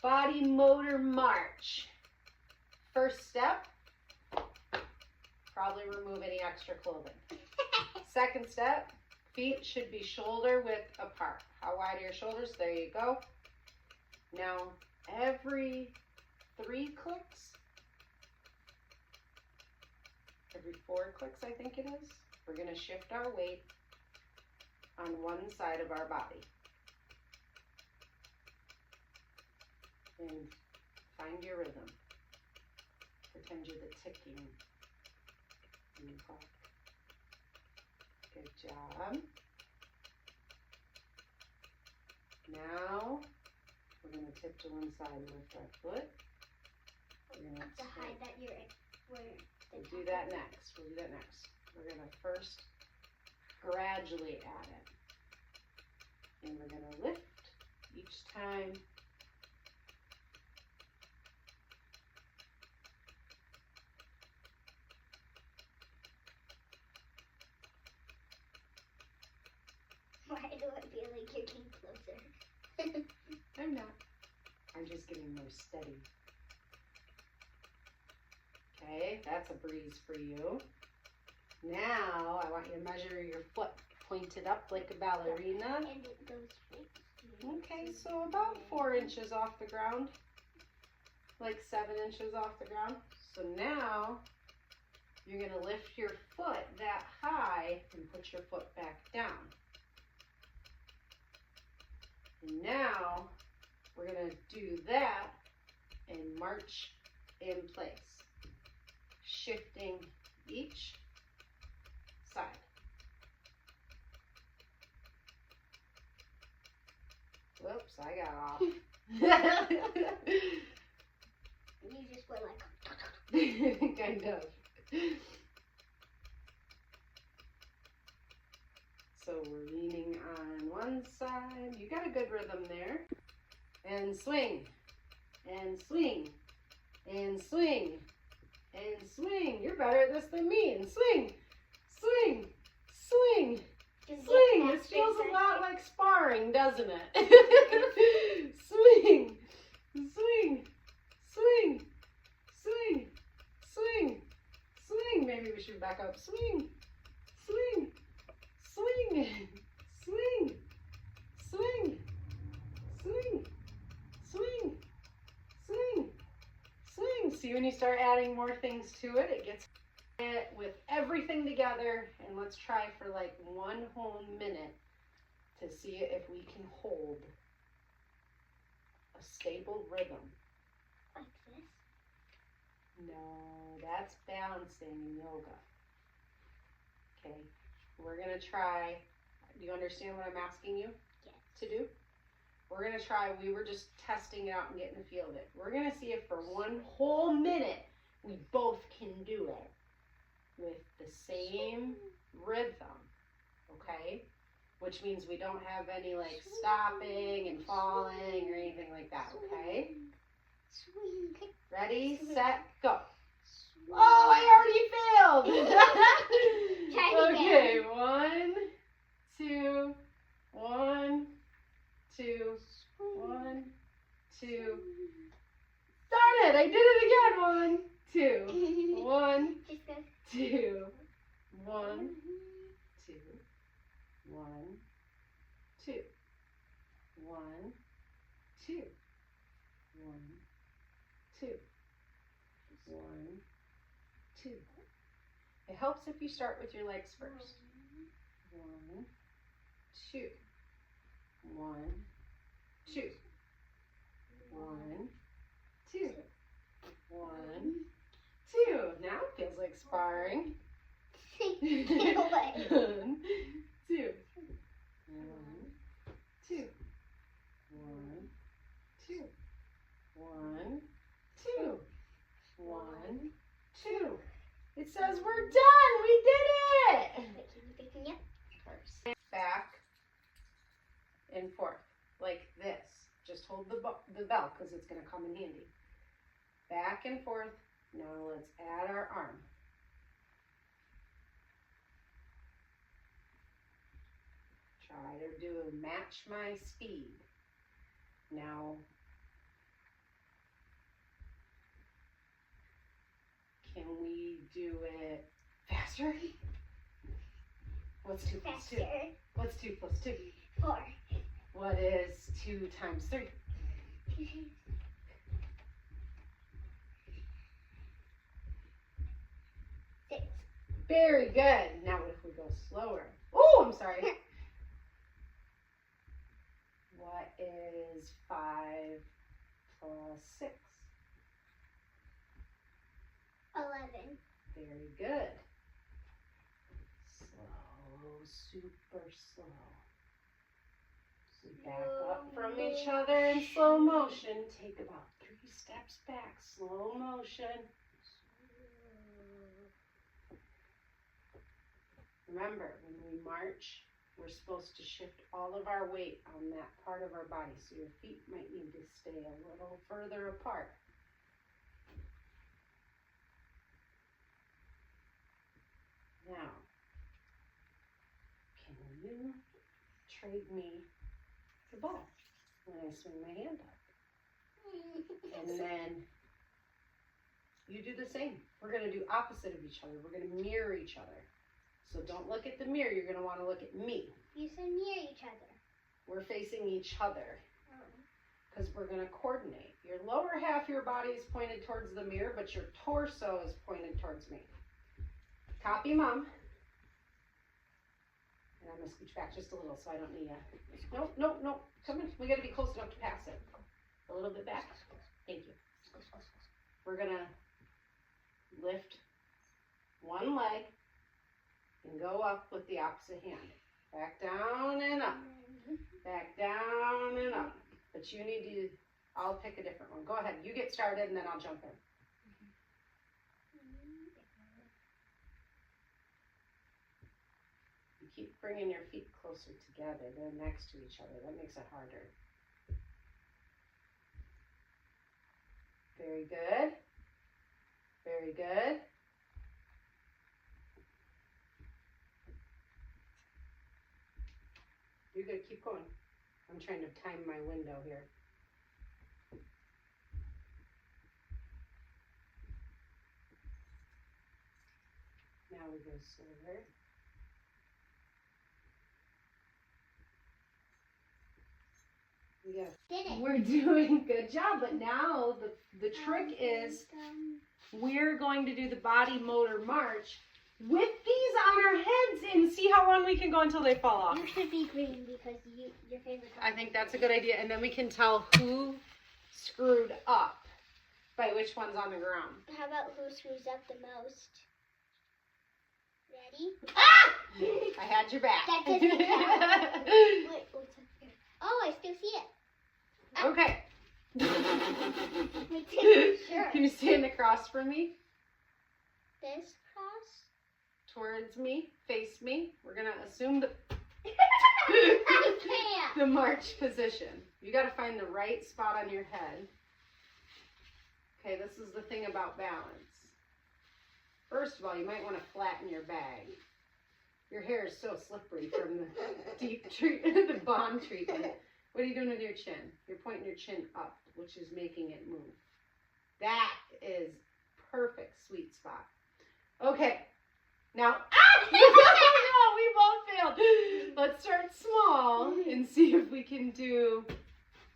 body motor march. First step, probably remove any extra clothing. Second step, feet should be shoulder width apart. How wide are your shoulders? There you go. Now, every 3 clicks, every 4 clicks I think it is, we're going to shift our weight on one side of our body. And find your rhythm. Pretend you're the ticking clock. Good job. Now, we're going to tip to one side and lift our foot. We're going to hide that you're We'll do that next. We'll do that next. We're going to first gradually add it. And we're going to lift each time. Why do I feel like you're getting closer? I'm not. I'm just getting more steady. Okay, that's a breeze for you. Now, I want you to measure your foot pointed up like a ballerina. And it goes straight. Okay, so about 4 inches off the ground. Like 7 inches off the ground. So now, you're going to lift your foot that high and put your foot back down. And now, we're going to do that and march in place, shifting each side. Whoops, I got off. You just went like... Kind of. So we're leaning on one side. You got a good rhythm there. And swing. And swing. And swing. And swing. You're better at this than me. And swing. Swing. Swing. Swing. This feels a lot like sparring, doesn't it? Swing. Swing. Swing. Swing. Swing. Swing. Maybe we should back up. Swing. Swing. Swing. Swing. Swing. Swing. Swing. Swing. Swing. See, when you start adding more things to it, it gets it with everything together. And let's try for like 1 whole minute to see if we can hold a stable rhythm. Like this? No, that's balancing in yoga. Okay, we're gonna try. Do you understand what I'm asking you to do? We're gonna try. We were just testing it out and getting the feel of it. We're gonna see if for 1 whole minute we both can do it with the same rhythm. Okay, which means we don't have any like stopping and falling or anything like that. Okay. Swing. Ready, set, go. Oh, I already failed. Okay, 1, 2, 1, 2, 1, 2. Darn it, I did it again. 1, 2, 1, 2, 1, 2, 1, 2, 1, 2, 1, 2, 1, 2. It helps if you start with your legs first. 1, 2, 1, 2, 1, 2, 1, 2. Now it feels like sparring. 1, 2, 1, 2, 1, 2, 1, 2, 1, 2. It says we're done. We did it. First, back and forth like this. Just hold the bell because it's going to come in handy. Back and forth. Now let's add our arm. Try to match my speed. Now Faster. What's 2 plus 2? Faster. What's 2 plus 2? 4. What is 2 times 3? 6. Very good. Now what if we go slower? Oh, I'm sorry. What is 5 plus 6? 11. Very good. Slow, super slow. So back up from each other in slow motion. Take about 3 steps back. Slow motion. Remember, when we march, we're supposed to shift all of our weight on that part of our body. So your feet might need to stay a little further apart. Now, can you trade me the ball when I swing my hand up? And then you do the same. We're going to do opposite of each other. We're going to mirror each other. So don't look at the mirror. You're going to want to look at me. You said near each other. We're facing each other Oh. because we're going to coordinate. Your lower half of your body is pointed towards the mirror, but your torso is pointed towards me. Copy Mom. And I'm going to scooch back just a little so I don't need you. No. Come in. We got to be close enough to pass it. A little bit back. Thank you. We're going to lift one leg and go up with the opposite hand. Back down and up. Back down and up. But you need to, I'll pick a different one. Go ahead. You get started and then I'll jump in. You keep bringing your feet closer together. They're next to each other. That makes it harder. Very good. Very good. You're good. Keep going. I'm trying to time my window here. Now we go slower. Yeah, we're doing a good job, but now the trick is we're going to do the body motor march with these on our heads and see how long we can go until they fall off. You should be green because your favorite color. I think that's a good idea, and then we can tell who screwed up by which one's on the ground. How about who screws up the most? Ready? Ah! I had your back. That doesn't count. Wait, what's up here? Oh, I still see it. Okay. Sure. Can you stand across from me? This cross? Towards me, face me. We're going to assume I can't. the march position. You got to find the right spot on your head. Okay, this is the thing about balance. First of all, you might want to flatten your bag. Your hair is so slippery from the the bond treatment. What are you doing with your chin? You're pointing your chin up, which is making it move. That is perfect, sweet spot. Okay. Now, no, we both failed. Let's start small and see if we can do,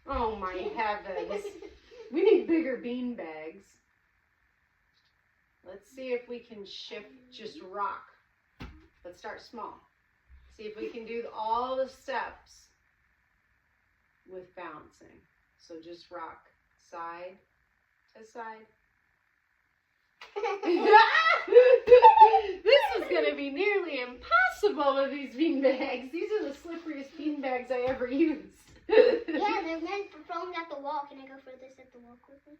oh my heavens. We need bigger bean bags. Let's see if we can shift, just rock. Let's start small. See if we can do all the steps with bouncing. So just rock side to side. This is going to be nearly impossible with these bean bags. These are the slipperiest bean bags I ever used. Yeah, they're meant for throwing at the wall. Can I go for this at the wall quickly?